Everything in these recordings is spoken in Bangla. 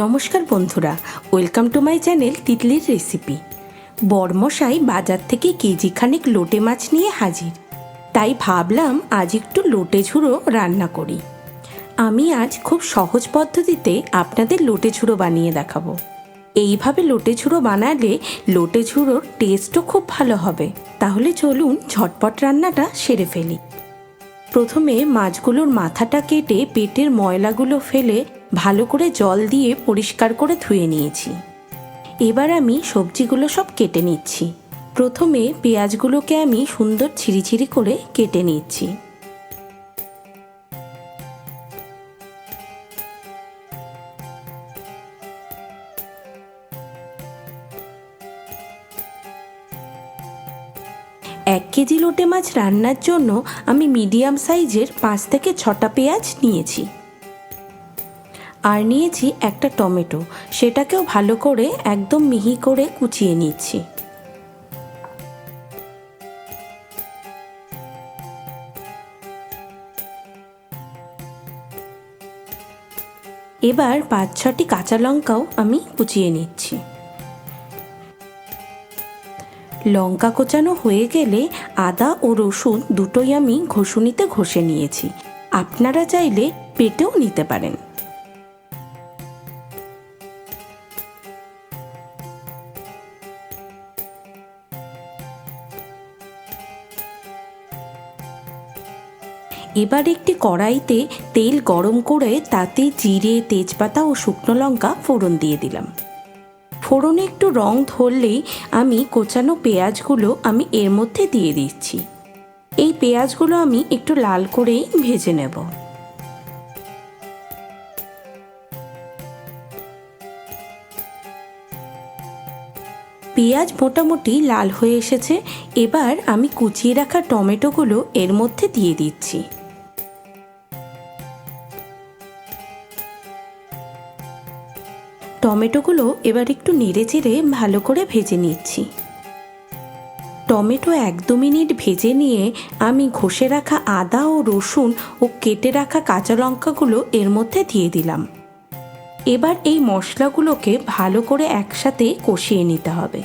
নমস্কার বন্ধুরা, ওয়েলকাম টু মাই চ্যানেল তিতলির রেসিপি। বড়মশাই বাজার থেকে কেজিখানেক লোটে মাছ নিয়ে হাজির, তাই ভাবলাম আজ একটু লোটে ঝুড়ো রান্না করি। আমি আজ খুব সহজ পদ্ধতিতে আপনাদের লোটে ঝুড়ো বানিয়ে দেখাবো। এইভাবে লোটে ঝুড়ো বানালে লোটে ঝুড়োর টেস্টও খুব ভালো হবে। তাহলে চলুন ঝটপট রান্নাটা সেরে ফেলি। প্রথমে মাছগুলোর মাথাটা কেটে পেটের ময়লাগুলো ফেলে ভালো করে জল দিয়ে পরিষ্কার করে ধুয়ে নিয়েছি। এবার আমি সবজিগুলো সব কেটে নিচ্ছি। প্রথমে পেঁয়াজগুলোকে আমি সুন্দর ছিরি করে কেটে নিচ্ছি। এক কেজি লোটে মাছ রান্নার জন্য আমি মিডিয়াম সাইজের 5 থেকে 6টা পেঁয়াজ নিয়েছি। আর নিয়েছি একটা টমেটো, সেটাকেও ভালো করে একদম মিহি করে কুচিয়ে নিচ্ছি। এবার 5-6টি কাঁচা লঙ্কাও আমি কুচিয়ে নিচ্ছি। লঙ্কা কোচানো হয়ে গেলে আদা ও রসুন দুটোই আমি ঘষুনিতে ঘষে নিয়েছি। আপনারা চাইলে পেটেও নিতে পারেন। এবার একটি কড়াইতে তেল গরম করে তাতে জিরে, তেজপাতা ও শুকনো লঙ্কা ফোড়ন দিয়ে দিলাম। ফোড়নে একটু রং ধরলেই আমি কোচানো পেঁয়াজগুলো আমি এর মধ্যে দিয়ে দিচ্ছি। এই পেঁয়াজগুলো আমি একটু লাল করেই ভেজে নেব। পেঁয়াজ মোটামুটি লাল হয়ে এসেছে। এবার আমি কুচিয়ে রাখা টমেটোগুলো এর মধ্যে দিয়ে দিচ্ছি। টমেটোগুলো এবার একটু নেড়েচেড়ে ভালো করে ভেজে নিচ্ছি। টমেটো 1-2 মিনিট ভেজে নিয়ে আমি ঘষে রাখা আদা ও রসুন ও কেটে রাখা কাঁচা লঙ্কাগুলো এর মধ্যে দিয়ে দিলাম। এবার এই মশলাগুলোকে ভালো করে একসাথে কষিয়ে নিতে হবে।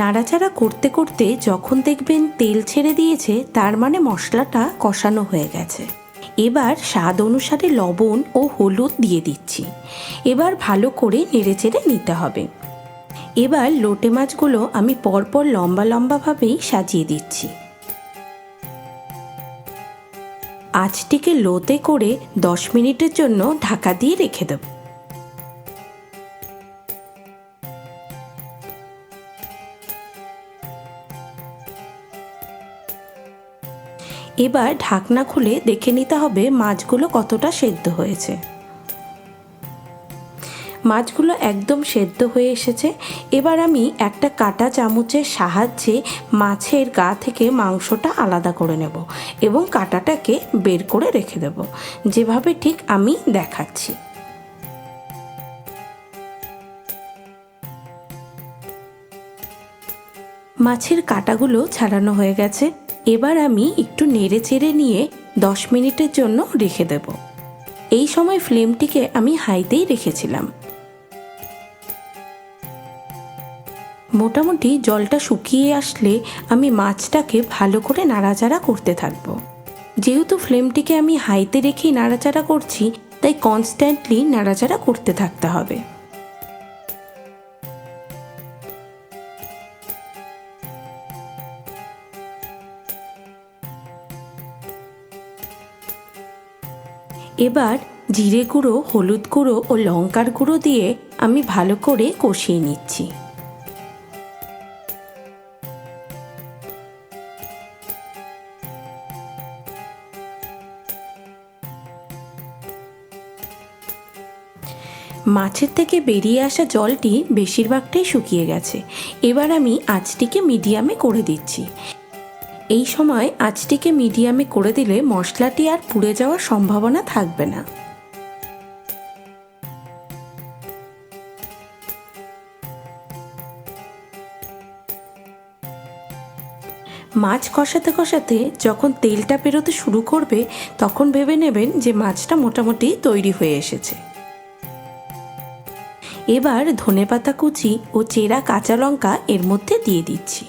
নাড়াচাড়া করতে করতে যখন দেখবেন তেল ছেড়ে দিয়েছে, তার মানে মশলাটা কষানো হয়ে গেছে। এবার স্বাদ অনুসারে লবণ ও হলুদ দিয়ে দিচ্ছি। এবার ভালো করে নেড়েচেড়ে নিতে হবে। এবার লোটে মাছগুলো আমি পরপর লম্বা লম্বাভাবেই সাজিয়ে দিচ্ছি। আঁচটিকে লোতে করে 10 মিনিটের জন্য ঢাকা দিয়ে রেখে দেব। এবার ঢাকনা খুলে দেখে নিতে হবে মাছগুলো কতটা সেদ্ধ হয়েছে। মাছগুলো একদম সেদ্ধ হয়ে এসেছে। এবার আমি একটা কাঁটা চামচের সাহায্যে মাছের গা থেকে মাংসটা আলাদা করে নেব এবং কাঁটাটাকে বের করে রেখে দেব, যেভাবে ঠিক আমি দেখাচ্ছি। মাছের কাঁটাগুলো ছাড়ানো হয়ে গেছে। এবার আমি একটু নেড়ে চেড়ে নিয়ে 10 মিনিটের জন্য রেখে দেব। এই সময় ফ্লেমটিকে আমি হাইতেই রেখেছিলাম। মোটামুটি জলটা শুকিয়ে আসলে আমি মাছটাকে ভালো করে নাড়াচাড়া করতে থাকবো। যেহেতু ফ্লেমটিকে আমি হাইতে রেখেই নাড়াচাড়া করছি, তাই কনস্ট্যান্টলি নাড়াচাড়া করতে থাকতে হবে। এবার জিরে গুঁড়ো, হলুদ গুঁড়ো ও লঙ্কার গুঁড়ো দিয়ে আমি ভালো করে কষিয়ে নিচ্ছি। মাছের থেকে বেরিয়ে আসা জলটি বেশিরভাগটাই শুকিয়ে গেছে। এবার আমি আঁচটিকে মিডিয়ামে করে দিচ্ছি। এই সময় আঁচটিকে মিডিয়ামে করে দিলে মশলাটি আর পুড়ে যাওয়ার সম্ভাবনা থাকবে না। মাছ কষাতে কষাতে যখন তেলটা বেরোতে শুরু করবে তখন ভেবে নেবেন যে মাছটা মোটামুটি তৈরি হয়ে এসেছে। এবার ধনেপাতা কুচি ও চেরা কাঁচা লঙ্কা এর মধ্যে দিয়ে দিচ্ছি।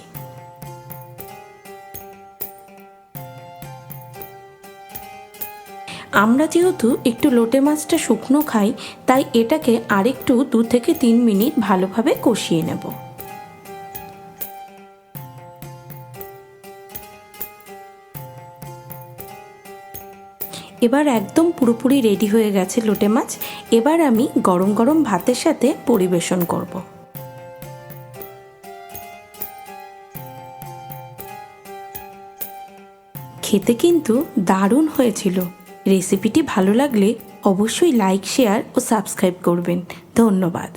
আমরা যেহেতু একটু লোটে মাছটা শুকনো খাই, তাই এটাকে আরেকটু 2 থেকে 3 মিনিট ভালোভাবে কষিয়ে নেব। এবার একদম পুরোপুরি রেডি হয়ে গেছে লোটে মাছ। এবার আমি গরম গরম ভাতের সাথে পরিবেশন করব। খেতে কিন্তু দারুণ হয়েছিল। রেসিপিটি ভালো লাগলে অবশ্যই লাইক, শেয়ার ও সাবস্ক্রাইব করবেন। ধন্যবাদ।